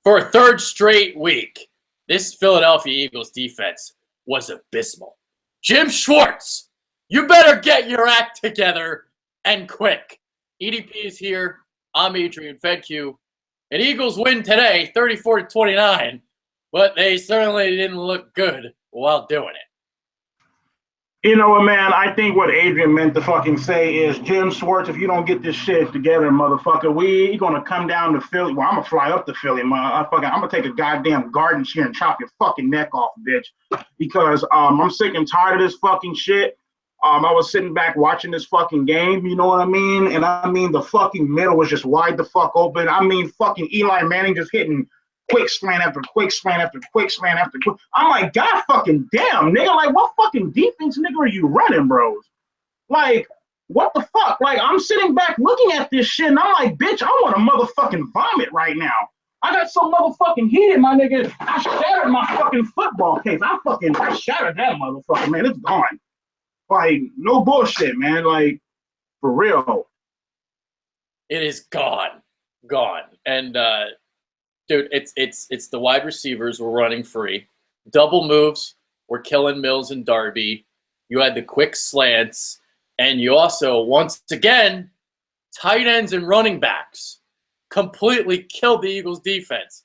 For a third straight week, this Philadelphia Eagles defense was abysmal. Jim Schwartz, you better get your act together and quick. EDP is here. I'm Adrian Fedque. And Eagles win today, 34-29, but they certainly didn't look good while doing it. You know what, man? I think what Adrian meant to fucking say is, Jim Schwartz, if you don't get this shit together, motherfucker, we gonna come down to Philly. Well, I'm gonna fly up to Philly, motherfucker. I'm gonna take a goddamn garden shear and chop your fucking neck off, bitch. Because I'm sick and tired of this fucking shit. I was sitting back watching this fucking game, you know what I mean? And I mean, the fucking middle was just wide the fuck open. I mean, fucking Eli Manning just hitting quick slant after quick slant after quick slant after quick. I'm like, God fucking damn, nigga. Like, what fucking defense, nigga, are you running, bros? Like, what the fuck? Like, I'm sitting back looking at this shit, and I'm like, bitch, I want to motherfucking vomit right now. I got so motherfucking heated, my nigga. I shattered my fucking football case. I shattered that motherfucker, man. It's gone. Like, no bullshit, man. Like, for real. It is gone. Gone. And, dude, it's the wide receivers were running free. Double moves were killing Mills and Darby. You had the quick slants. And you also, once again, tight ends and running backs completely killed the Eagles' defense.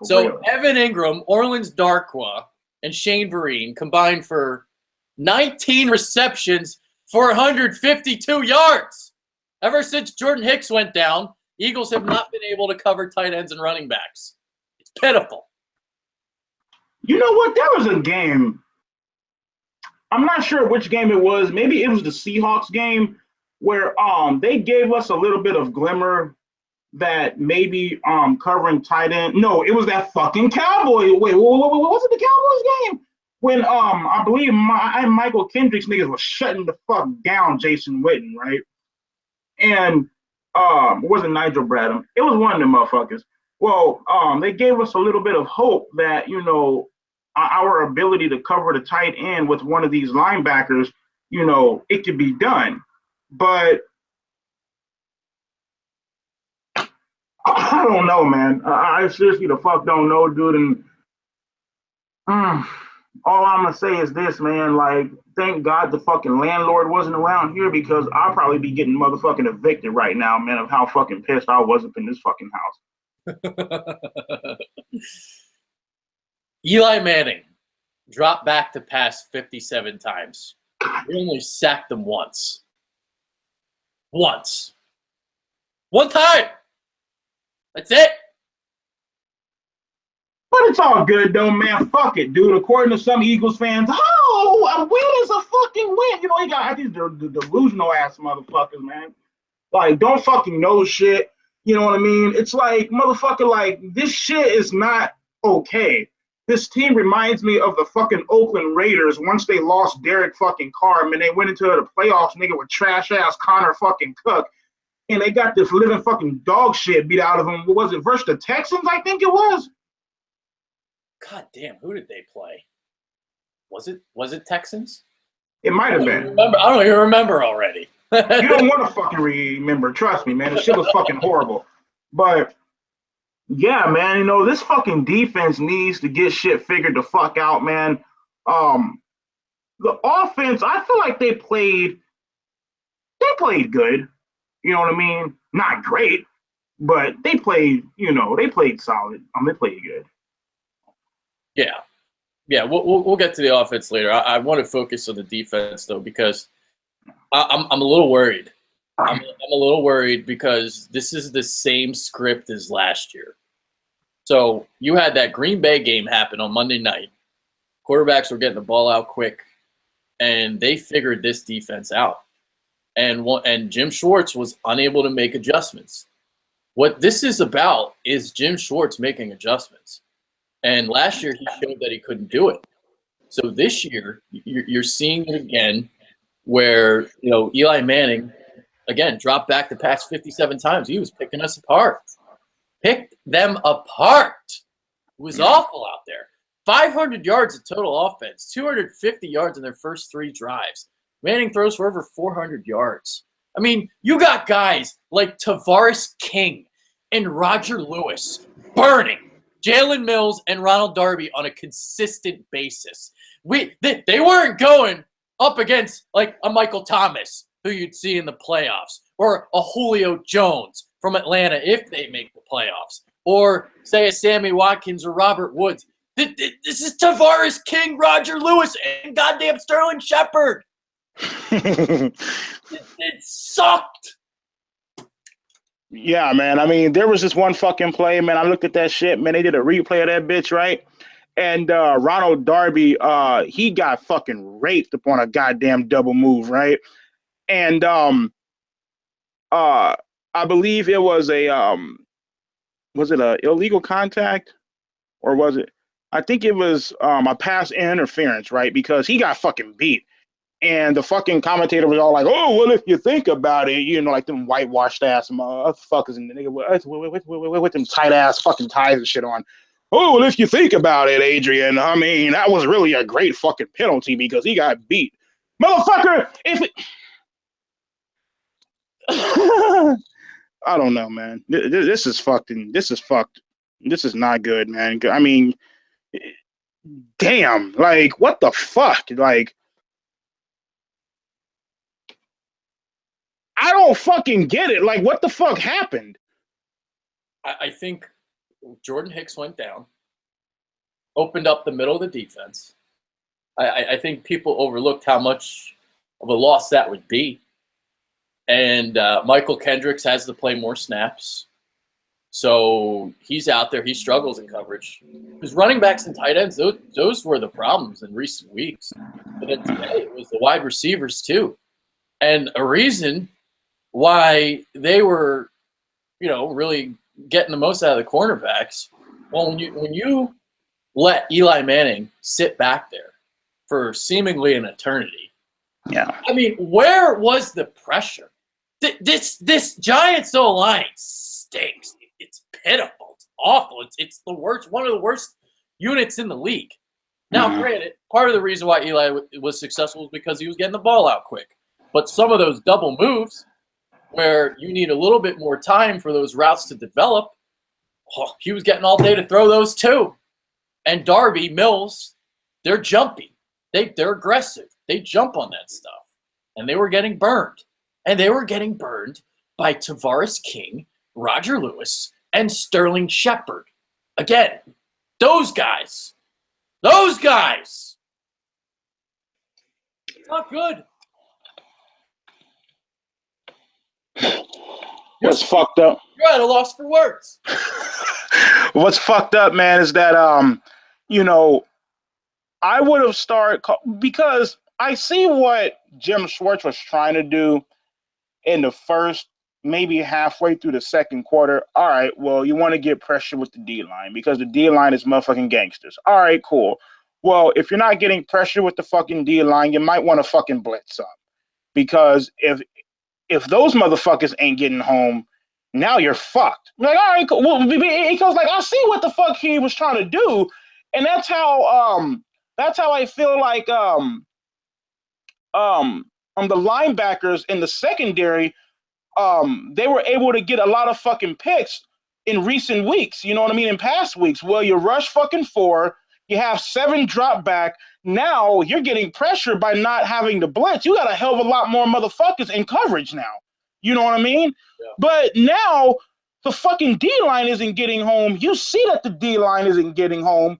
So Evan Ingram, Orleans Darkwa, and Shane Vereen combined for 19 receptions for 152 yards. Ever since Jordan Hicks went down, Eagles have not been able to cover tight ends and running backs. It's pitiful. You know what? There was a game. I'm not sure which game it was. Maybe it was the Seahawks game where they gave us a little bit of glimmer that maybe covering tight end. No, it was that fucking Cowboy. Wait, what was it? The Cowboys game when I believe Michael Kendrick's niggas was shutting the fuck down Jason Witten, right? And it wasn't Nigel Bradham. It was one of them motherfuckers. Well, they gave us a little bit of hope that, you know, our ability to cover the tight end with one of these linebackers, you know, it could be done. But I don't know, man. I seriously the fuck don't know, dude. And all I'm going to say is this, man. Like, thank God the fucking landlord wasn't around here because I'll probably be getting motherfucking evicted right now, man, of how fucking pissed I was up in this fucking house. Eli Manning dropped back to pass 57 times. We only sacked them once. Once. One time. That's it. But it's all good, though, man. Fuck it, dude. According to some Eagles fans, oh, a win is a fucking win. You know, you got these delusional ass motherfuckers, man. Like, don't fucking know shit. You know what I mean? It's like, motherfucker, like, this shit is not okay. This team reminds me of the fucking Oakland Raiders once they lost Derek fucking Carr, and they went into the playoffs, nigga, with trash-ass Connor fucking Cook. And they got this living fucking dog shit beat out of them. What was it, versus the Texans, I think it was? God damn, who did they play? Was it Texans? It might have been. I don't even remember already. You don't want to fucking remember. Trust me, man. The shit was fucking horrible. But yeah, man, you know, this fucking defense needs to get shit figured the fuck out, man. The offense, I feel like they played good. You know what I mean? Not great, but they played, you know, they played solid. They played good. Yeah. We'll get to the offense later. I want to focus on the defense though because I'm a little worried. I'm a little worried because this is the same script as last year. So you had that Green Bay game happen on Monday night. Quarterbacks were getting the ball out quick, and they figured this defense out. And Jim Schwartz was unable to make adjustments. What this is about is Jim Schwartz making adjustments. And last year he showed that he couldn't do it. So this year you're seeing it again where, you know, Eli Manning, again, dropped back to pass 57 times. He was picking us apart. Picked them apart. It was awful out there. 500 yards of total offense, 250 yards in their first 3 drives. Manning throws for over 400 yards. I mean, you got guys like Tavares King and Roger Lewis burning, Jalen Mills and Ronald Darby on a consistent basis. They weren't going up against like a Michael Thomas, who you'd see in the playoffs, or a Julio Jones from Atlanta if they make the playoffs, or say a Sammy Watkins or Robert Woods. This is Tavares King, Roger Lewis, and goddamn Sterling Shepard. It sucked. Yeah, man. I mean, there was this one fucking play, man. I looked at that shit, man. They did a replay of that bitch, right? And Ronald Darby, he got fucking raped upon a goddamn double move, right? And I believe it was it a illegal contact, or was it? I think it was a pass interference, right? Because he got fucking beat. And the fucking commentator was all like, "Oh, well, if you think about it, you know, like them whitewashed ass motherfuckers and the nigga with them tight ass fucking ties and shit on. Oh, well, if you think about it, Adrian, I mean, that was really a great fucking penalty because he got beat, motherfucker. If it, I don't know, man. This is fucking. This is fucked. This is not good, man. I mean, damn, like what the fuck, like. I don't fucking get it. Like, what the fuck happened? I think Jordan Hicks went down, opened up the middle of the defense. I think people overlooked how much of a loss that would be. And Michael Kendricks has to play more snaps. So he's out there. He struggles in coverage. Because running backs and tight ends, those were the problems in recent weeks. But then today it was the wide receivers too. And a reason why they were, really getting the most out of the cornerbacks. Well, when you let Eli Manning sit back there for seemingly an eternity, yeah. I mean, where was the pressure? This Giants O-line stinks. It's pitiful. It's awful. It's the worst, one of the worst units in the league. Now, granted, part of the reason why Eli was successful was because he was getting the ball out quick. But some of those double moves, where you need a little bit more time for those routes to develop, he was getting all day to throw those too. And Darby, Mills, they're jumpy. They're aggressive. They jump on that stuff. And they were getting burned. And they were getting burned by Tavares King, Roger Lewis, and Sterling Shepard. Again, those guys. It's not good. What's fucked up? You're at a loss for words. What's fucked up, man, is that I would have started because I see what Jim Schwartz was trying to do in the first, maybe halfway through the second quarter. All right, well, you want to get pressure with the D-line because the D-line is motherfucking gangsters. All right, cool. Well, if you're not getting pressure with the fucking D-line, you might want to fucking blitz up. Because if those motherfuckers ain't getting home, now you're fucked. Like, all right, cool. Well, because like I see what the fuck he was trying to do, and that's how I feel like the linebackers in the secondary, they were able to get a lot of fucking picks in recent weeks. You know what I mean? In past weeks, well, you rush fucking 4, you have 7 drop back. Now you're getting pressure by not having to blitz. You got a hell of a lot more motherfuckers in coverage now. You know what I mean? Yeah. But now the fucking D-line isn't getting home. You see that the D-line isn't getting home.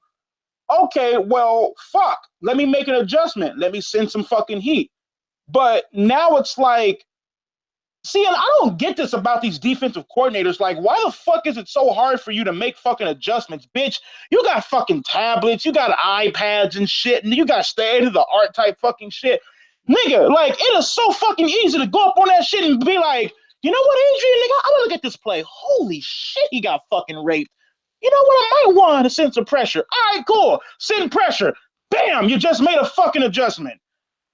Okay, well, fuck. Let me make an adjustment. Let me send some fucking heat. But now it's like, see, and I don't get this about these defensive coordinators. Like, why the fuck is it so hard for you to make fucking adjustments? Bitch, you got fucking tablets, you got iPads and shit, and you got state-of-the-art type fucking shit. Nigga, like, it is so fucking easy to go up on that shit and be like, you know what, Adrian, nigga, I'm gonna look at this play. Holy shit, he got fucking raped. You know what, I might want to send some pressure. All right, cool. Send pressure. Bam, you just made a fucking adjustment.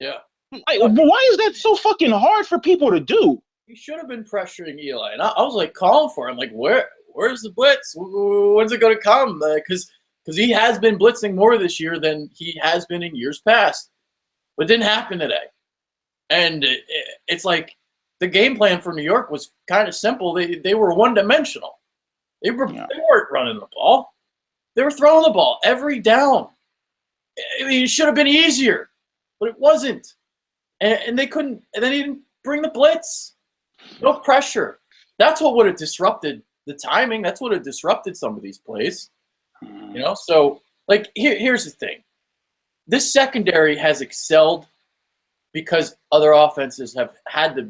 Yeah. Like, why is that so fucking hard for people to do? He should have been pressuring Eli, and I was like calling for him, like, where's the blitz? When's it going to come? Because he has been blitzing more this year than he has been in years past, but it didn't happen today. And it's like the game plan for New York was kind of simple. They were one-dimensional. They weren't running the ball. They were throwing the ball every down. I mean, it should have been easier, but it wasn't. And they couldn't. And then he didn't bring the blitz. No pressure. That's what would have disrupted the timing. That's what would have disrupted some of these plays. You know. So, like, here's the thing. This secondary has excelled because other offenses have had to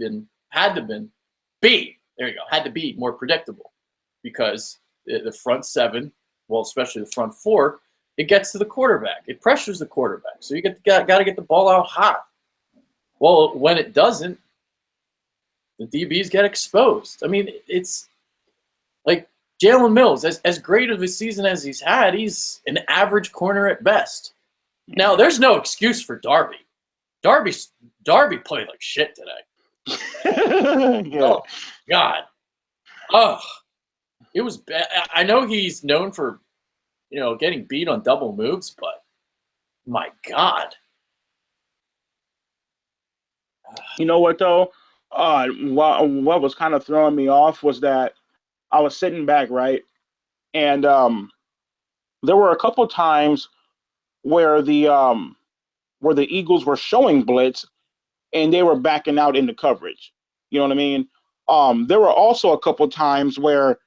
be more predictable because the front seven, well, especially the front four, it gets to the quarterback. It pressures the quarterback. So you got to get the ball out hot. Well, when it doesn't, the DBs get exposed. I mean, it's like Jalen Mills, as great of a season as he's had, he's an average corner at best. Now, there's no excuse for Darby. Darby played like shit today. Yeah. Oh, God. Oh, it was bad. I know he's known for, getting beat on double moves, but my God. You know what, though? What was kind of throwing me off was that I was sitting back, right? And there were a couple times where the Eagles were showing blitz and they were backing out into coverage. You know what I mean? There were also a couple times where,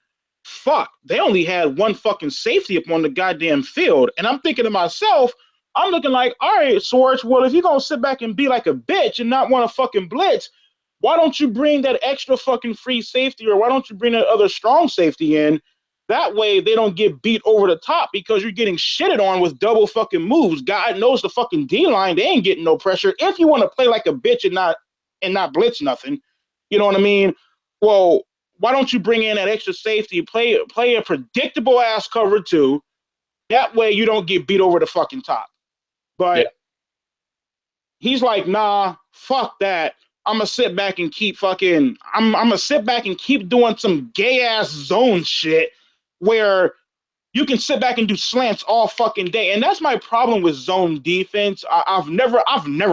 they only had one fucking safety up on the goddamn field. And I'm thinking to myself, I'm looking like, all right, Swartz, well, if you're going to sit back and be like a bitch and not want to fucking blitz, why don't you bring that extra fucking free safety, or why don't you bring that other strong safety in? That way they don't get beat over the top because you're getting shitted on with double fucking moves. God knows the fucking D-line, they ain't getting no pressure. If you want to play like a bitch and not blitz nothing, you know what I mean? Well, why don't you bring in that extra safety, play a predictable ass cover too? That way you don't get beat over the fucking top. But he's like, nah, fuck that. I'm gonna sit back and keep fucking. I'm gonna sit back and keep doing some gay ass zone shit where you can sit back and do slants all fucking day. And that's my problem with zone defense. I've never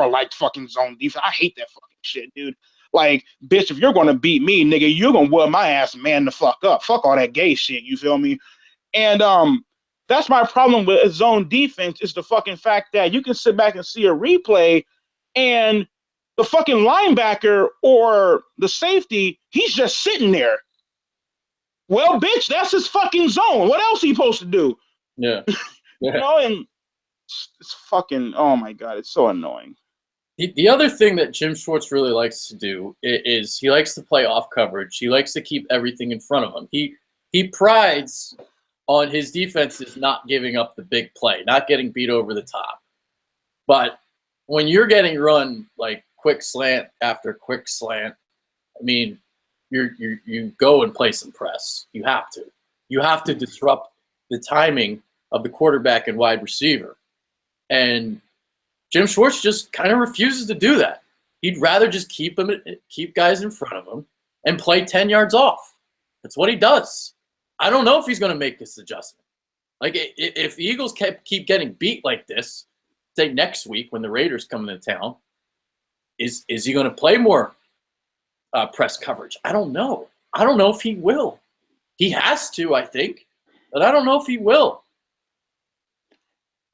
liked fucking zone defense. I hate that fucking shit, dude. Like, bitch, if you're gonna beat me, nigga, you're gonna wear my ass man the fuck up. Fuck all that gay shit. You feel me? And that's my problem with zone defense is the fucking fact that you can sit back and see a replay and the fucking linebacker or the safety, he's just sitting there. Well, bitch, that's his fucking zone. What else are you supposed to do? Yeah. And it's fucking, oh my God, it's so annoying. The other thing that Jim Schwartz really likes to do is he likes to play off coverage. He likes to keep everything in front of him. He prides on his defenses not giving up the big play, not getting beat over the top. But when you're getting run like quick slant after quick slant, I mean, you go and play some press. You have to. You have to disrupt the timing of the quarterback and wide receiver. And Jim Schwartz just kind of refuses to do that. He'd rather just keep guys in front of him and play 10 yards off. That's what he does. I don't know if he's going to make this adjustment. Like, if the Eagles keep getting beat like this, say next week when the Raiders come into town, is he going to play more press coverage? I don't know. I don't know if he will. He has to, I think, but I don't know if he will.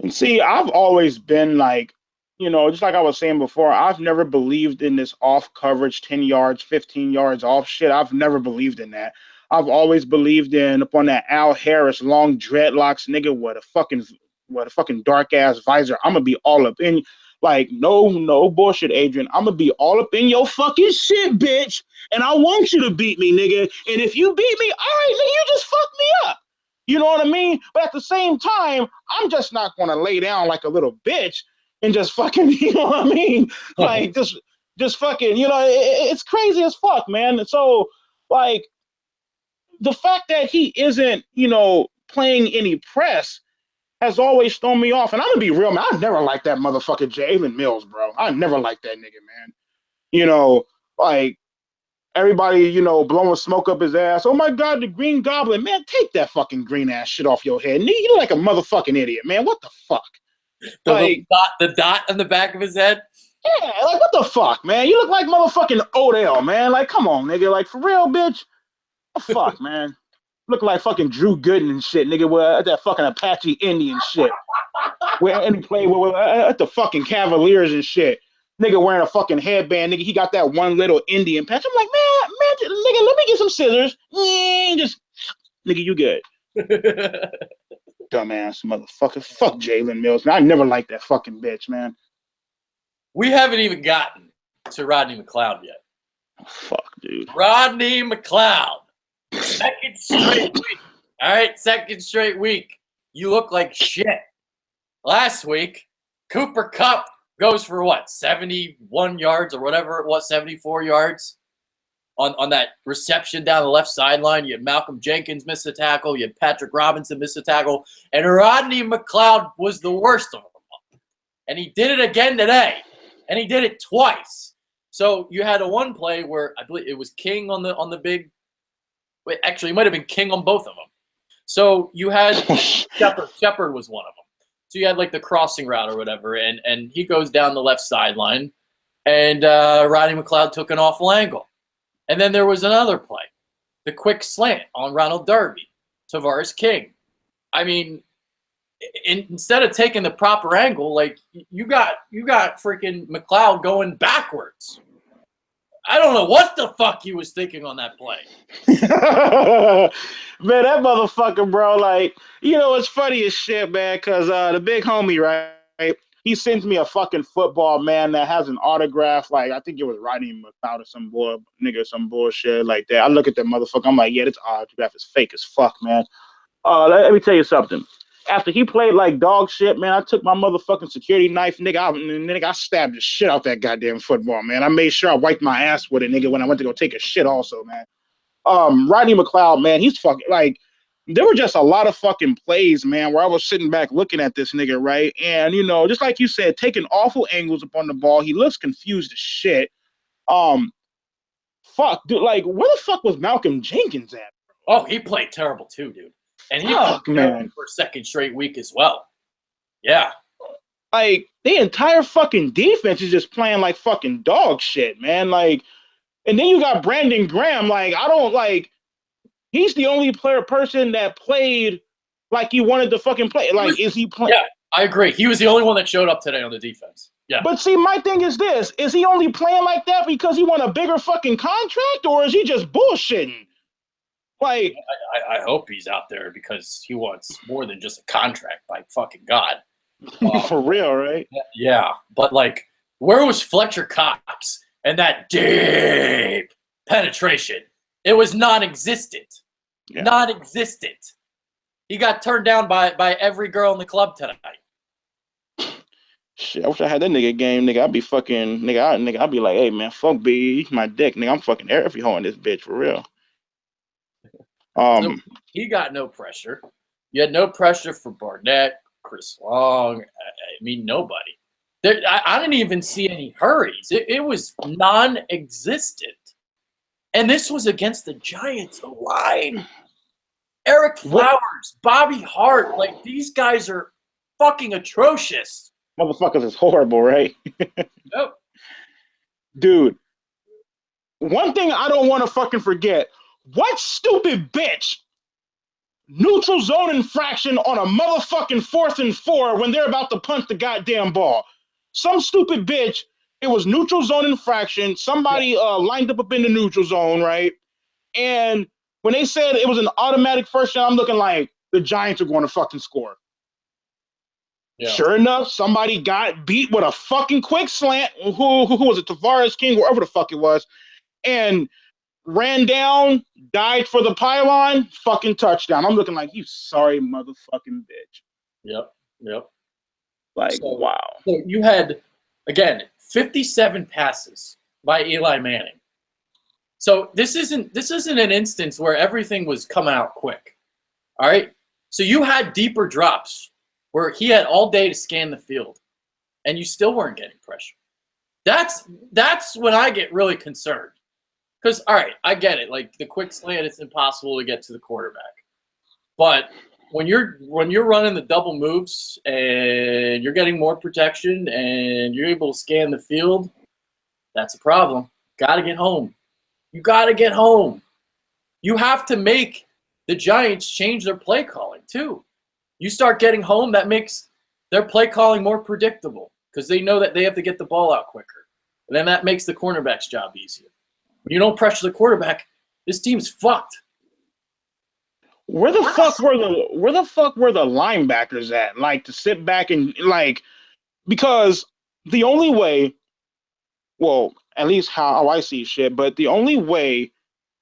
And see, I've always been like, just like I was saying before, I've never believed in this off coverage, 10 yards, 15 yards off shit. I've never believed in that. I've always believed in upon that Al Harris long dreadlocks nigga with a fucking dark ass visor. I'm gonna be all up in, like, no bullshit, Adrian. I'm gonna be all up in your fucking shit, bitch. And I want you to beat me, nigga. And if you beat me, all right, nigga, you just fucked me up. You know what I mean? But at the same time, I'm just not gonna lay down like a little bitch and just fucking, you know what I mean? Like, just fucking, it's crazy as fuck, man. And so, like, the fact that he isn't, playing any press has always thrown me off. And I'm gonna be real, man. I never liked that motherfucker Jalen Mills, bro. I never liked that nigga, man. Like, everybody, blowing smoke up his ass. Oh my God, the Green Goblin, man, take that fucking green ass shit off your head. You look like a motherfucking idiot, man. What the fuck? The dot on the back of his head. Yeah, like, what the fuck, man? You look like motherfucking Odell, man. Like, come on, nigga. Like, for real, bitch. What the fuck, man? Look like fucking Drew Gooden and shit, nigga. With that fucking Apache Indian shit. And he played at the fucking Cavaliers and shit. Nigga wearing a fucking headband. Nigga, he got that one little Indian patch. I'm like, man, nigga, let me get some scissors. Just, nigga, you good. Dumbass motherfucker. Fuck Jalen Mills. Man, I never liked that fucking bitch, man. We haven't even gotten to Rodney McLeod yet. Oh, fuck, dude. Rodney McLeod. Second straight week. All right, second straight week. You look like shit. Last week, Cooper Kupp goes for what, 71 yards or whatever it was, 74 yards on that reception down the left sideline. You had Malcolm Jenkins miss a tackle. You had Patrick Robinson miss a tackle. And Rodney McLeod was the worst of them. And he did it again today. And he did it twice. So you had a one play where I believe it was King on the big. Wait, actually, it might have been King on both of them. So you had Shepard was one of them. So you had like the crossing route or whatever, and he goes down the left sideline, and Rodney McLeod took an awful angle. And then there was another play, the quick slant on Ronald Darby, Tavares King. I mean, instead of taking the proper angle, like you got freaking McLeod going backwards. I don't know what the fuck he was thinking on that play. Man, that motherfucker, bro, like, you know, it's funny as shit, man, because the big homie, right, he sends me a fucking football, man, that has an autograph, like, I think it was Rodney McLeod or some bullshit like that. I look at that motherfucker, I'm like, yeah, this autograph is fake as fuck, man. Let me tell you something. After he played like dog shit, man, I took my motherfucking security knife, nigga, I stabbed the shit out that goddamn football, man. I made sure I wiped my ass with it, nigga, when I went to go take a shit also, man. Rodney McLeod, man, he's fucking, like, there were just a lot of fucking plays, man, where I was sitting back looking at this nigga, right? And, you know, just like you said, taking awful angles upon the ball. He looks confused as shit. Fuck, dude, like, where the fuck was Malcolm Jenkins at? Oh, he played terrible too, dude. And he man, for a second straight week as well. Yeah. Like, the entire fucking defense is just playing like fucking dog shit, man. Like, and then you got Brandon Graham. Like, I don't like. He's the only person that played like he wanted to fucking play. Like, is he playing? Yeah, I agree. He was the only one that showed up today on the defense. Yeah. But see, my thing is this: is he only playing like that because he want a bigger fucking contract, or is he just bullshitting? Like, I hope he's out there because he wants more than just a contract. By fucking God. For real, right? Yeah, but like, where was Fletcher Cox and that deep penetration? It was non-existent. Yeah. Non-existent. He got turned down by every girl in the club tonight. Shit, I wish I had that nigga game, nigga. I'd be fucking, nigga, I'd be like, hey, man, fuck B, eat my dick, nigga. I'm fucking every hoe in this bitch, for real. So he got no pressure. You had no pressure for Barnett, Chris Long. I mean, nobody. I didn't even see any hurries. It was non-existent. And this was against the Giants line. Eric Flowers, Bobby Hart, like, these guys are fucking atrocious. Motherfuckers is horrible, right? Yep. Dude, one thing I don't want to fucking forget. What stupid bitch neutral zone infraction on a motherfucking 4th and 4 when they're about to punt the goddamn ball? Some stupid bitch. It was neutral zone infraction. Somebody lined up in the neutral zone, right? And when they said it was an automatic first down, I'm looking like the Giants are going to fucking score. Yeah. Sure enough, somebody got beat with a fucking quick slant. Who was it? Tavares King, wherever the fuck it was. And ran down, died for the pylon, fucking touchdown. I'm looking like, you sorry motherfucking bitch. Yep. Like, so, wow. So you had, again, 57 passes by Eli Manning. So this isn't an instance where everything was coming out quick. All right? So you had deeper drops where he had all day to scan the field, and you still weren't getting pressure. That's when I get really concerned. Because, all right, I get it. Like, the quick slant, it's impossible to get to the quarterback. But when you're running the double moves and you're getting more protection and you're able to scan the field, that's a problem. Got to get home. You got to get home. You have to make the Giants change their play calling too. You start getting home, that makes their play calling more predictable because they know that they have to get the ball out quicker. And then that makes the cornerback's job easier. When you don't pressure the quarterback, this team's fucked. Where the fuck were the linebackers at? Like, to sit back and, like, because the only way, well, at least how I see shit, but the only way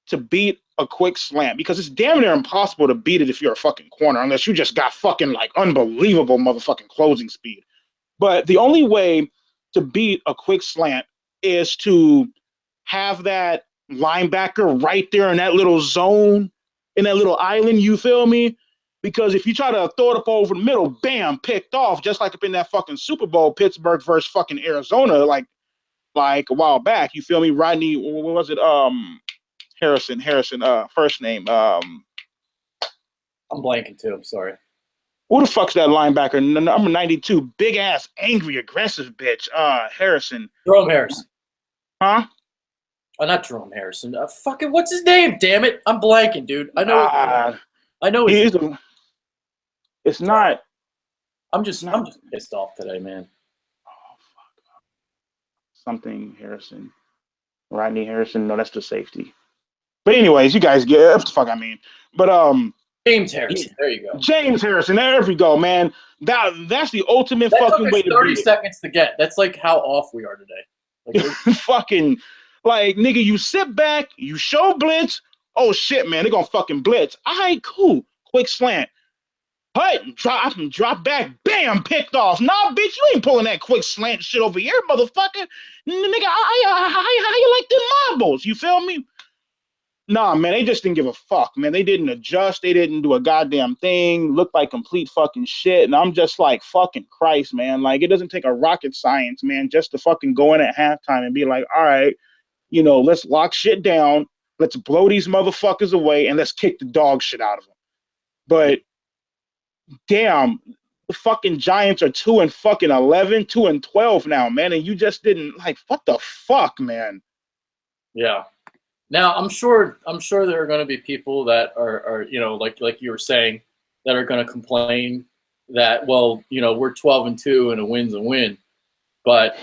to beat a quick slant, because it's damn near impossible to beat it if you're a fucking corner, unless you just got fucking, like, unbelievable motherfucking closing speed. But the only way to beat a quick slant is to have that linebacker right there in that little zone, in that little island, you feel me? Because if you try to throw it up over the middle, bam, picked off, just like up in that fucking Super Bowl, Pittsburgh versus fucking Arizona, like a while back, you feel me? Rodney, what was it? Harrison, first name. I'm blanking too, I'm sorry. Who the fuck's that linebacker? Number 92, big ass, angry, aggressive bitch. Harrison. Jerome Harrison. Huh? Oh, not Jerome Harrison. Fucking, what's his name? Damn it, I'm blanking, dude. I know. I know. It's not. I'm just pissed off today, man. Oh fuck. Something Harrison. Rodney Harrison. No, that's the safety. But anyways, you guys get what the fuck I mean. But James Harrison. There you go. James Harrison. There we go, man. That's the ultimate fucking way to beat it. 30 seconds to get. That's like how off we are today. Like, fucking, like, nigga, you sit back, you show blitz. Oh shit, man, they're gonna fucking blitz. All right, cool. Quick slant. Hut, drop back, bam, picked off. Nah, bitch, you ain't pulling that quick slant shit over here, motherfucker. Nigga, how you like them marbles? You feel me? Nah, man, they just didn't give a fuck, man. They didn't adjust. They didn't do a goddamn thing. Looked like complete fucking shit. And I'm just like, fucking Christ, man. Like, it doesn't take a rocket science, man, just to fucking go in at halftime and be like, all right, you know, let's lock shit down. Let's blow these motherfuckers away and let's kick the dog shit out of them. But damn, the fucking Giants are 2-11, 2-12 now, man. And you just didn't, like, what the fuck, man? Yeah. Now, I'm sure there are going to be people that are you know, like you were saying, that are going to complain that, well, you know, we're 12-2 and a win's a win. But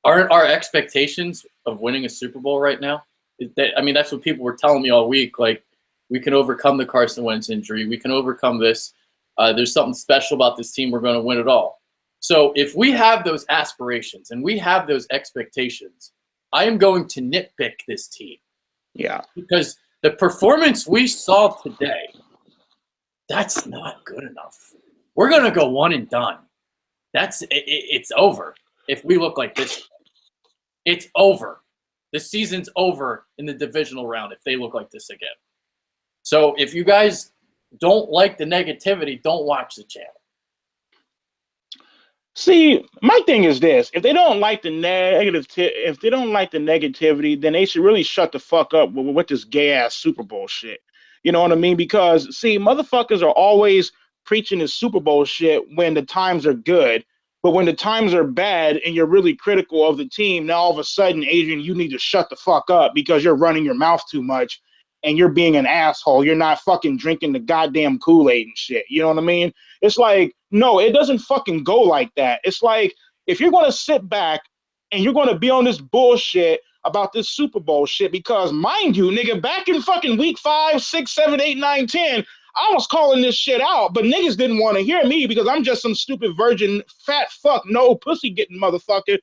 aren't our expectations of winning a Super Bowl right now? I mean, that's what people were telling me all week. Like, we can overcome the Carson Wentz injury. We can overcome this. There's something special about this team. We're going to win it all. So if we have those aspirations and we have those expectations, I am going to nitpick this team. Yeah. Because the performance we saw today, that's not good enough. We're going to go one and done. It's over if we look like this. It's over. The season's over in the divisional round if they look like this again. So if you guys don't like the negativity, don't watch the channel. See, my thing is this: if they don't like the negativity, then they should really shut the fuck up with this gay ass Super Bowl shit. You know what I mean? Because see, motherfuckers are always preaching this Super Bowl shit when the times are good, but when the times are bad and you're really critical of the team, now all of a sudden, Adrian, you need to shut the fuck up because you're running your mouth too much and you're being an asshole. You're not fucking drinking the goddamn Kool-Aid and shit. You know what I mean? It's like, no, it doesn't fucking go like that. It's like, if you're going to sit back and you're going to be on this bullshit about this Super Bowl shit, because mind you, nigga, back in fucking week 5, 6, 7, 8, 9, 10, I was calling this shit out, but niggas didn't want to hear me because I'm just some stupid virgin, fat fuck, no pussy getting motherfucker.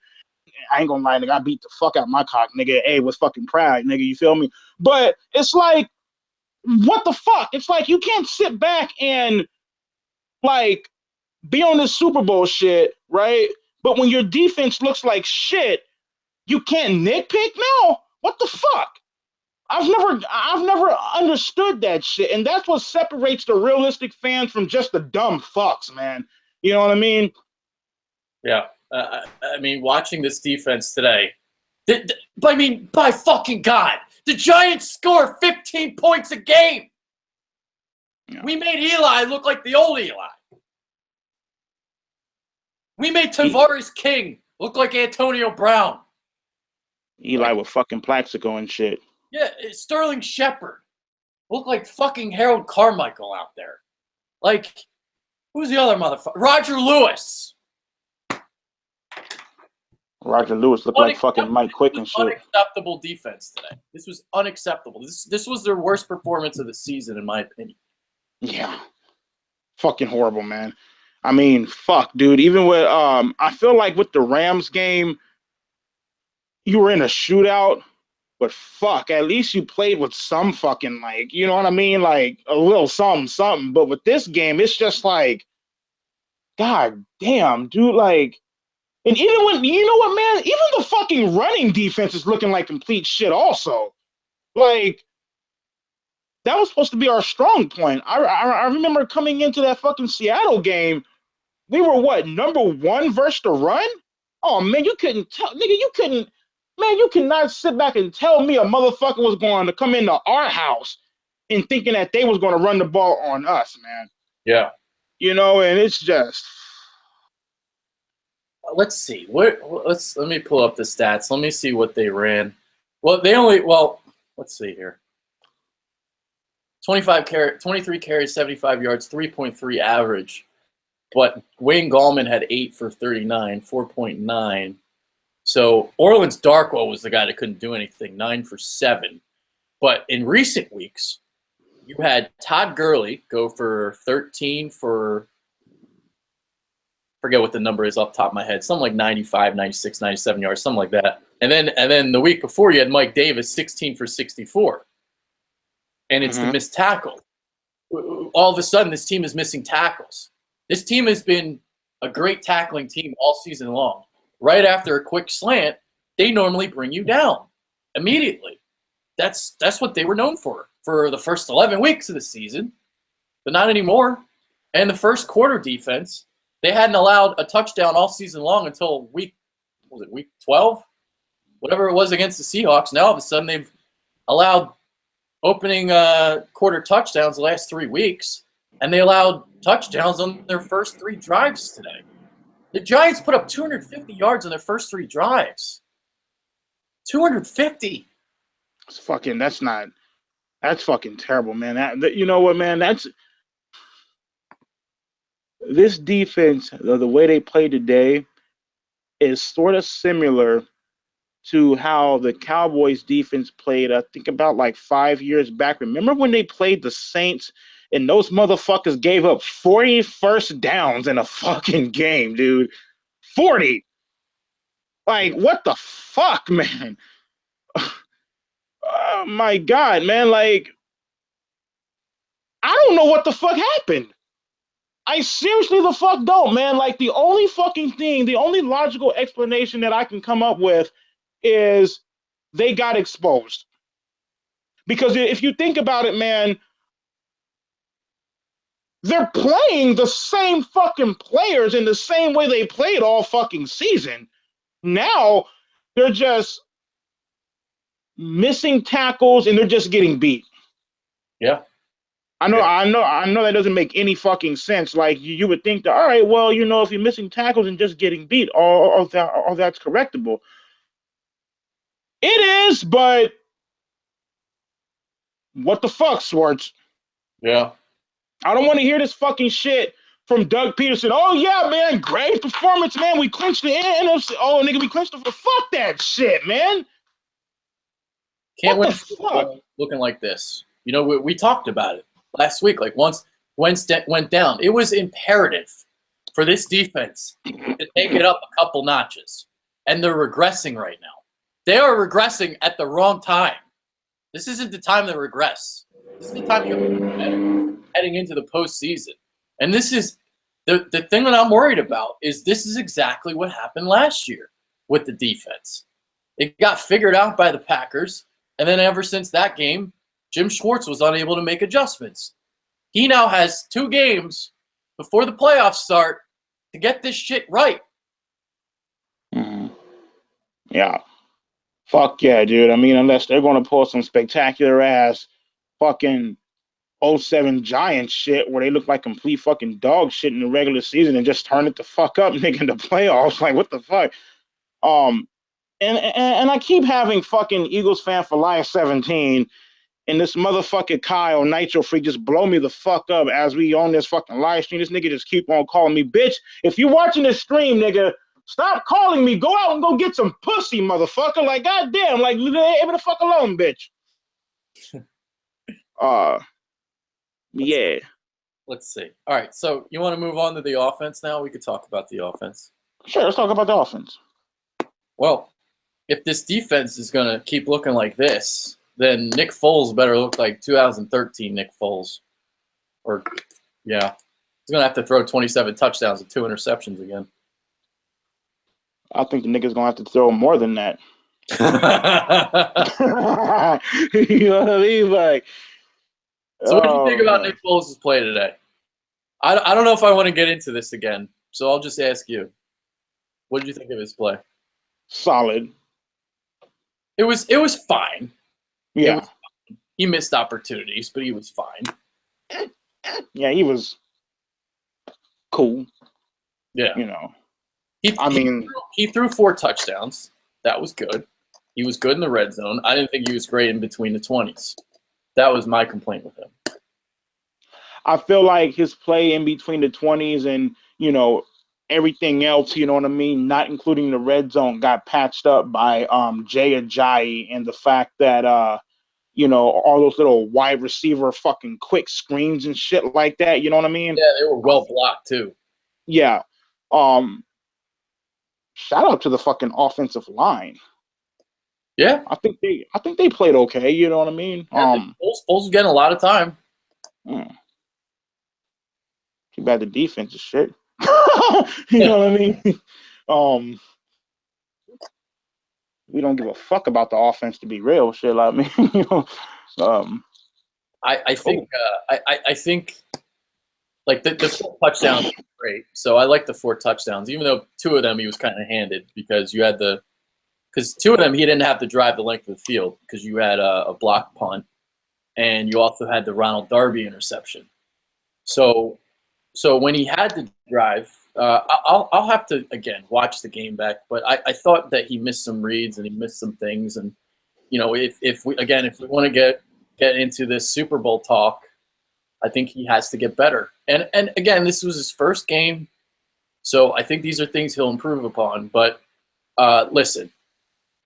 I ain't gonna lie, nigga, I beat the fuck out my cock, nigga. Hey, was fucking proud, nigga, you feel me? But it's like, what the fuck? It's like, you can't sit back and, like, be on this Super Bowl shit, right? But when your defense looks like shit, you can't nitpick now? What the fuck? I've never understood that shit. And that's what separates the realistic fans from just the dumb fucks, man. You know what I mean? Yeah. I mean, watching this defense today, by fucking God, the Giants score 15 points a game. Yeah. We made Eli look like the old Eli. We made Tavares King look like Antonio Brown. Eli with fucking Plaxico and shit. Yeah, Sterling Shepard. Look like fucking Harold Carmichael out there. Like, who's the other motherfucker? Roger Lewis. Roger Lewis looked like fucking Mike Quick and shit. Unacceptable defense today. This was unacceptable. This was their worst performance of the season, in my opinion. Yeah. Fucking horrible, man. I mean, fuck, dude. Even with I feel like with the Rams game, you were in a shootout, but fuck, at least you played with some fucking, like, you know what I mean? Like a little something. But with this game, it's just like, god damn, dude, like, and even when, you know what, man, even the fucking running defense is looking like complete shit also. Like, that was supposed to be our strong point. I remember coming into that fucking Seattle game, we were what, number one versus the run? Oh man, you couldn't tell, nigga, you cannot sit back and tell me a motherfucker was going to come into our house and thinking that they was going to run the ball on us, man. Yeah. You know, and it's just. Let's see. Let me pull up the stats. Let me see what they ran. Let's see here. 23 carries, 75 yards, 3.3 average. But Wayne Gallman had 8 for 39, 4.9. So Orleans Darkwa was the guy that couldn't do anything, 9 for 7. But in recent weeks, you had Todd Gurley go for 13 for, forget what the number is off the top of my head, something like 95, 96, 97 yards, something like that. And then the week before, you had Mike Davis, 16 for 64. And it's the missed tackle. All of a sudden, this team is missing tackles. This team has been a great tackling team all season long. Right after a quick slant, they normally bring you down immediately. That's what they were known for the first 11 weeks of the season, but not anymore. And the first quarter defense, they hadn't allowed a touchdown all season long until week 12? Whatever it was against the Seahawks. Now all of a sudden they've allowed opening quarter touchdowns the last 3 weeks, and they allowed touchdowns on their first 3 drives today. The Giants put up 250 yards on their first 3 drives. 250. That's fucking terrible, man. You know what, man? This defense, the way they play today, is sort of similar to how the Cowboys defense played, I think about like 5 years back. Remember when they played the Saints and those motherfuckers gave up 40 first downs in a fucking game, dude? 40. Like, what the fuck, man? Oh my God, man. Like, I don't know what the fuck happened. I seriously the fuck don't, man. Like, the only logical explanation that I can come up with is they got exposed. Because if you think about it, man, they're playing the same fucking players in the same way they played all fucking season. Now they're just missing tackles and they're just getting beat. Yeah. I know that doesn't make any fucking sense. Like, you would think that, all right, well, you know, if you're missing tackles and just getting beat, all that's correctable. It is, but what the fuck, Swartz? Yeah. I don't want to hear this fucking shit from Doug Peterson. Oh, yeah, man, great performance, man. We clinched the NFC. Oh, nigga, we clinched the fuck that shit, man. Can't win looking like this. You know, we talked about it last week. Like, once Wentz went down, it was imperative for this defense to take it up a couple notches. And they're regressing right now. They are regressing at the wrong time. This isn't the time to regress. This is the time you have to be better heading into the postseason. And this is the thing that I'm worried about is this is exactly what happened last year with the defense. It got figured out by the Packers, and then ever since that game, Jim Schwartz was unable to make adjustments. He now has 2 games before the playoffs start to get this shit right. Mm-hmm. Yeah. Fuck yeah, dude. I mean, unless they're going to pull some spectacular ass fucking 07 Giants shit where they look like complete fucking dog shit in the regular season and just turn it the fuck up, nigga, in the playoffs. Like, what the fuck? And I keep having fucking Eagles fan for life 17 And this motherfucking Kyle Nitro Freak just blow me the fuck up as we on this fucking live stream. This nigga just keep on calling me, bitch. If you watching this stream, nigga, stop calling me. Go out and go get some pussy, motherfucker. Like, goddamn, like, leave me the fuck alone, bitch. Yeah. Let's see. All right, so you want to move on to the offense now? We could talk about the offense. Sure, let's talk about the offense. Well, if this defense is going to keep looking like this, then Nick Foles better look like 2013 Nick Foles. Or, yeah, he's going to have to throw 27 touchdowns and 2 interceptions again. I think the nigga's going to have to throw more than that. You know what I mean? Like, so what do you think about Nick Foles' play today? I don't know if I want to get into this again, so I'll just ask you. What did you think of his play? Solid. It was fine. Yeah. Was fine. He missed opportunities, but he was fine. Yeah, he was cool. Yeah. You know. He threw 4 touchdowns. That was good. He was good in the red zone. I didn't think he was great in between the 20s. That was my complaint with him. I feel like his play in between the 20s and, you know, everything else, you know what I mean, not including the red zone, got patched up by Jay Ajayi and the fact that, you know, all those little wide receiver fucking quick screens and shit like that, you know what I mean? Yeah, they were well blocked, too. Yeah. Shout out to the fucking offensive line. Yeah. I think they played okay, you know what I mean? Yeah, Foles was getting a lot of time. Too bad the defense is shit. You know what I mean? We don't give a fuck about the offense, to be real. Shit, like, I mean, you know. I think like the 4 touchdowns were great. So I like the 4 touchdowns, even though 2 of them he was kind of handed because you had because 2 of them he didn't have to drive the length of the field because you had a block punt and you also had the Ronald Darby interception. So when he had to drive, I'll have to again watch the game back. But I thought that he missed some reads and he missed some things. And you know, if we want to get into this Super Bowl talk, I think he has to get better. And again, this was his first game, so I think these are things he'll improve upon. But listen,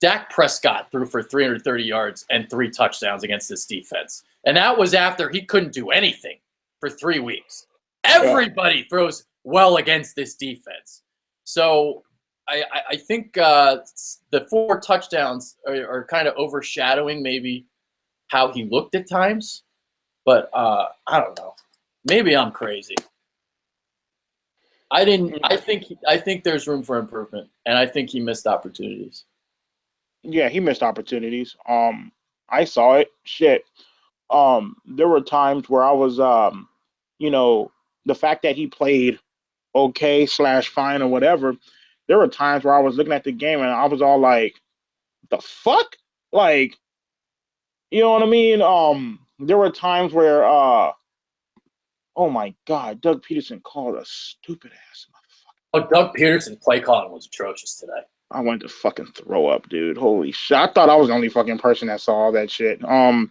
Dak Prescott threw for 330 yards and 3 touchdowns against this defense, and that was after he couldn't do anything for 3 weeks. Everybody throws well against this defense. So I think the 4 touchdowns are kind of overshadowing maybe how he looked at times. But I don't know. Maybe I'm crazy. I think there's room for improvement, and I think he missed opportunities. Yeah, he missed opportunities. I saw it. Shit. There were times where I was, you know, the fact that he played okay / fine or whatever. There were times where I was looking at the game and I was all like, "The fuck?" Like, you know what I mean? There were times where, oh my God, Doug Peterson called a stupid ass motherfucker. Oh, Doug Peterson's play calling was atrocious today. I wanted to fucking throw up, dude. Holy shit. I thought I was the only fucking person that saw all that shit. Doug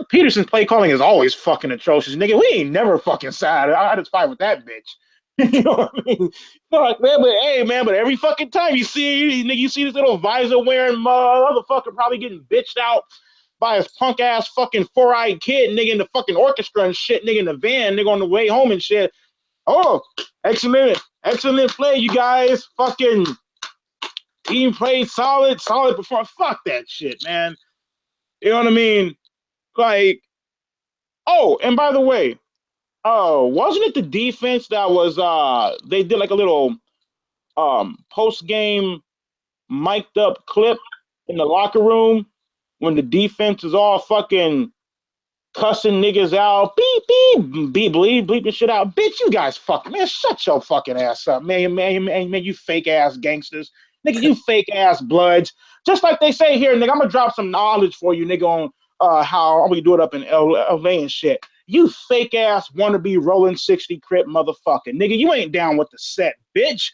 Peterson's play calling is always fucking atrocious. Nigga, we ain't never fucking sad. I had to fight with that bitch. You know what I mean? Like, man, but hey, man, but every fucking time you see this little visor wearing motherfucker probably getting bitched out by his punk ass fucking 4-eyed kid, nigga, in the fucking orchestra and shit, nigga, in the van, nigga, on the way home and shit. Oh, excellent play, you guys. Fucking team played solid performance. Fuck that shit, man. You know what I mean? Like, oh, and by the way, wasn't it the defense that was they did like a little post game mic'd up clip in the locker room when the defense is all fucking cussing niggas out, bleeping shit out. Bitch, you guys fucking, man, shut your fucking ass up, man, you fake ass gangsters. Nigga, you fake ass bloods. Just like they say here, nigga, I'm gonna drop some knowledge for you, nigga, on how I'm gonna do it up in LA and shit. You fake ass wannabe rolling 60 Crip motherfucker. Nigga, you ain't down with the set, bitch.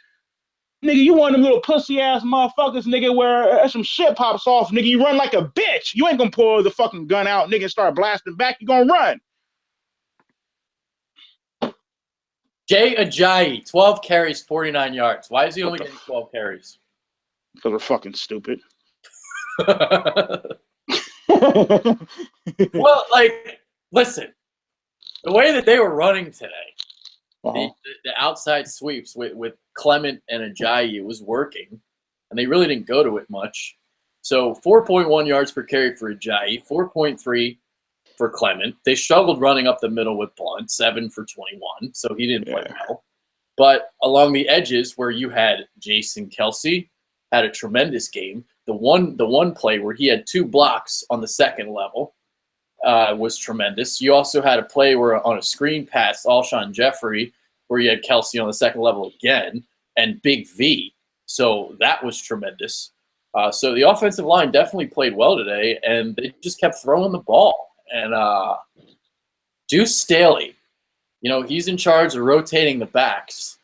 Nigga, you one of them little pussy ass motherfuckers, nigga, where some shit pops off, nigga, you run like a bitch. You ain't gonna pull the fucking gun out, nigga, and start blasting back. You gonna run. Jay Ajayi, 12 carries, 49 yards. Why is he only getting 12 carries? Because we're fucking stupid. Well, like, listen, the way that they were running today, the outside sweeps with Clement and Ajayi was working, and they really didn't go to it much. So 4.1 yards per carry for Ajayi, 4.3 for Clement. They struggled running up the middle with Blunt, 7 for 21, so he didn't play well. But along the edges where you had Jason Kelsey had a tremendous game. The one play where he had 2 blocks on the second level was tremendous. You also had a play where on a screen pass, Alshon Jeffrey, where you had Kelsey on the second level again, and Big V. So that was tremendous. So the offensive line definitely played well today, and they just kept throwing the ball. And Deuce Staley, he's in charge of rotating the backs.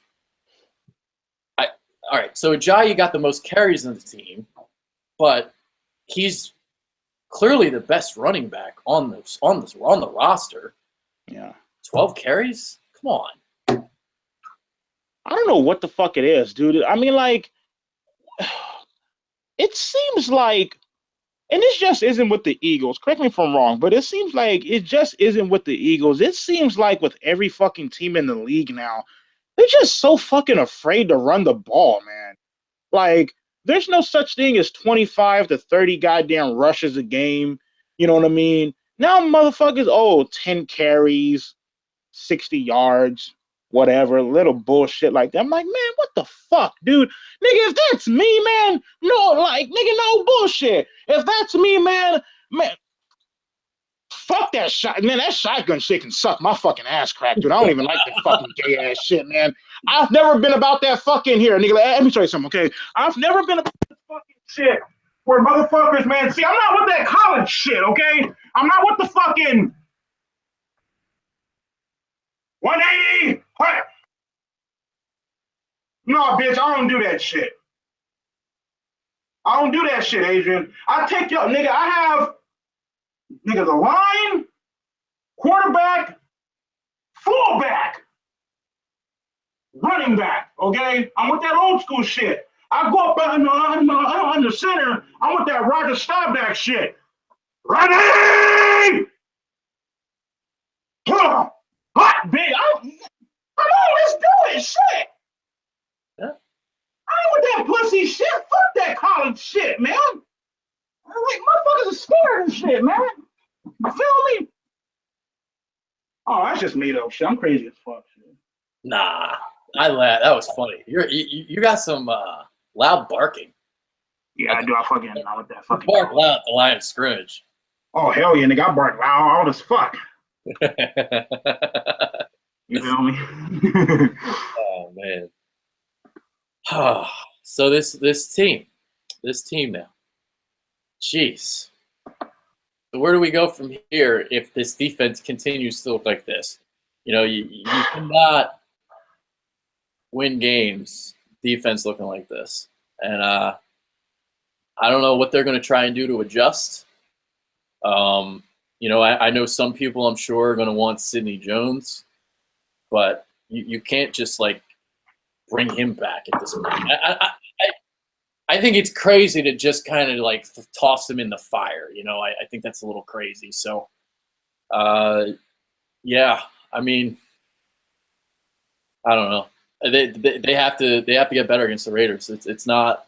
All right, so Ajayi got the most carries on the team, but he's clearly the best running back on the roster. Yeah, 12 carries? Come on. I don't know what the fuck it is, dude. I mean, like, it seems like, and this just isn't with the Eagles. Correct me if I'm wrong, but it seems like it just isn't with the Eagles. It seems like with every fucking team in the league now, they're just so fucking afraid to run the ball, man. Like, there's no such thing as 25 to 30 goddamn rushes a game. You know what I mean? Now motherfuckers, 10 carries, 60 yards, whatever, little bullshit like that. I'm like, man, what the fuck, dude? Nigga, if that's me, man, no bullshit. If that's me, man, fuck that shot. Man, that shotgun shit can suck my fucking ass crack, dude. I don't even like that fucking gay ass shit, man. I've never been about that fucking here, nigga. Let me tell you something, okay? I've never been about this fucking shit where motherfuckers, man. See, I'm not with that college shit, okay? I'm not with the fucking 180. What? No, bitch, I don't do that shit. I don't do that shit, Adrian. I take your nigga. I have nigga the line, quarterback, fullback, running back. Okay, I'm with that old school shit. I go up on the center. I'm with that Roger Staubach shit. Running. Hot big. Come on, let's do it. Shit. Yeah. I ain't with that pussy shit. Fuck that college shit, man. Like, motherfuckers are scared and shit, man. You feel me? Oh, that's just me though. Shit, I'm crazy as fuck. Shit. Nah, I laughed. That was funny. You got some loud barking. Yeah, I do. I fucking know what that fucking bark loud at the line of scrimmage. Oh hell yeah, nigga! I bark loud as fuck. You feel me? Oh man. So this team now. Jeez. So where do we go from here if this defense continues to look like this? You cannot win games defense looking like this. And I don't know what they're going to try and do to adjust. I know some people I'm sure are going to want Sidney Jones, but you can't just like bring him back at this point. I think it's crazy to just kind of like toss him in the fire. I think that's a little crazy. So, yeah, I mean, I don't know. They have to get better against the Raiders. It's not.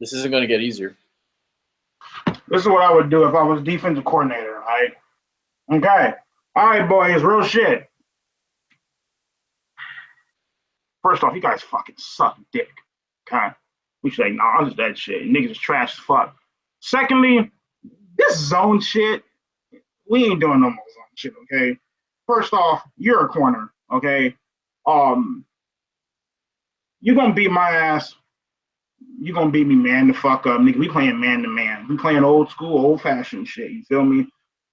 This isn't going to get easier. This is what I would do if I was defensive coordinator. All right. Okay. All right, boys. Real shit. First off, you guys fucking suck dick. Okay. We should acknowledge that shit. Niggas is trash as fuck. Secondly, this zone shit, we ain't doing no more zone shit, okay? First off, you're a corner, okay? You gonna beat my ass. You gonna beat me man the fuck up, nigga. We playing man to man. We playing old school, old fashioned shit. You feel me?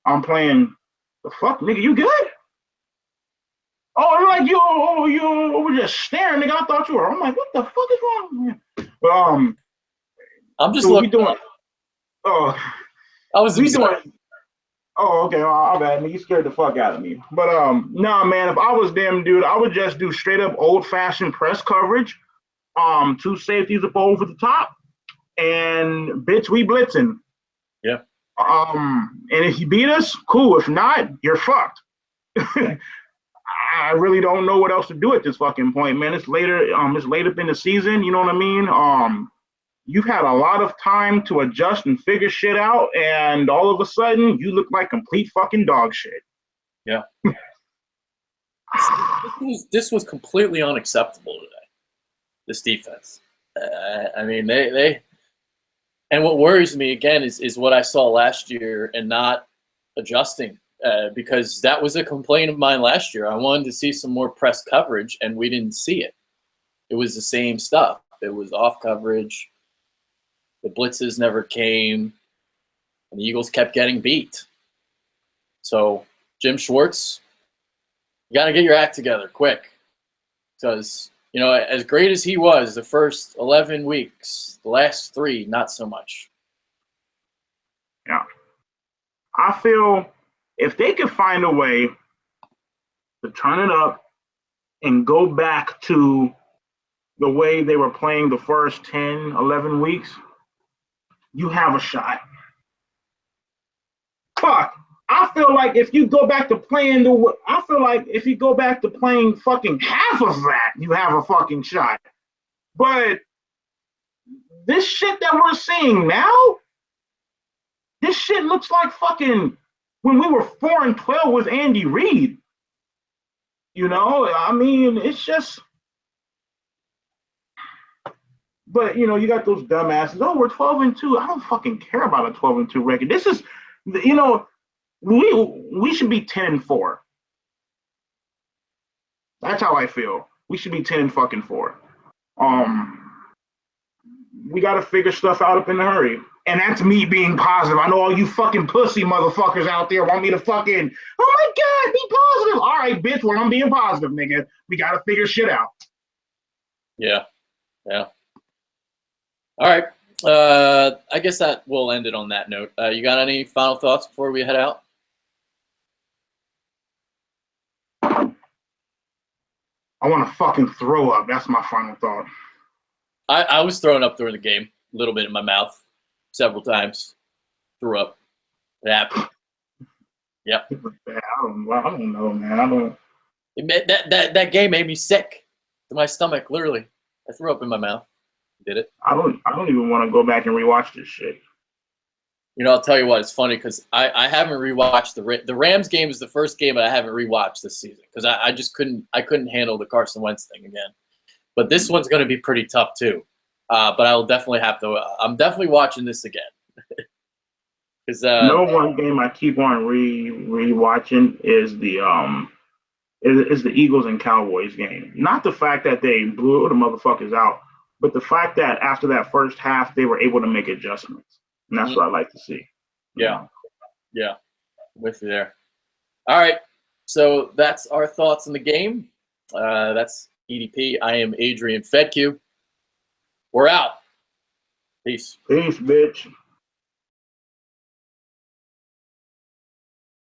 I'm playing the fuck, nigga. You good? Oh, they're like, you were just staring, nigga. I thought you were. I'm like, what the fuck is wrong? But I'm just so we looking. doing. Oh, I was we observing. doing. Oh, okay. I'll bad. You scared the fuck out of me. But nah, man. If I was them, dude, I would just do straight up old fashioned press coverage. Two safeties up over the top, and bitch, we blitzing. Yeah. And if you beat us, cool. If not, you're fucked. I really don't know what else to do at this fucking point, man. It's later. It's late up in the season. You know what I mean? You've had a lot of time to adjust and figure shit out, and all of a sudden, you look like complete fucking dog shit. Yeah. This was completely unacceptable today. This defense. I mean, they and what worries me again is what I saw last year and not adjusting. Because that was a complaint of mine last year. I wanted to see some more press coverage, and we didn't see it. It was the same stuff. It was off coverage. The blitzes never came, and the Eagles kept getting beat. So, Jim Schwartz, you got to get your act together quick. Because, as great as he was the first 11 weeks, the last 3, not so much. Yeah. I feel if they could find a way to turn it up and go back to the way they were playing the first 10, 11 weeks, you have a shot. Fuck. I feel like if you go back to playing fucking half of that, you have a fucking shot. But this shit that we're seeing now, this shit looks like fucking when we were 4-12 with Andy Reid. I mean, it's just. But you got those dumbasses. Oh, we're 12-2. I don't fucking care about a 12-2 record. This is, we should be 10-4. That's how I feel. We should be 10-4. We got to figure stuff out up in a hurry. And that's me being positive. I know all you fucking pussy motherfuckers out there want me to fucking, oh my God, be positive. All right, bitch, well, I'm being positive, nigga. We got to figure shit out. Yeah. Yeah. All right. I guess that will end it on that note. You got any final thoughts before we head out? I want to fucking throw up. That's my final thought. I was throwing up during the game, a little bit in my mouth, several times. Threw up. It happened. Yep. I don't know, man. That game made me sick to my stomach, literally. I threw up in my mouth. Did it? I don't even want to go back and rewatch this shit. I'll tell you what, it's funny because I haven't rewatched the Rams game is the first game that I haven't rewatched this season because I just couldn't handle the Carson Wentz thing again. But this one's going to be pretty tough too. But I will definitely have to. I'm definitely watching this again. Because one game I keep on rewatching is the Eagles and Cowboys game. Not the fact that they blew the motherfuckers out, but the fact that after that first half they were able to make adjustments, and that's what I like to see. Yeah, yeah, with you there. All right, so that's our thoughts on the game. That's EDP. I am Adrian Fedke. We're out. Peace. Peace, bitch.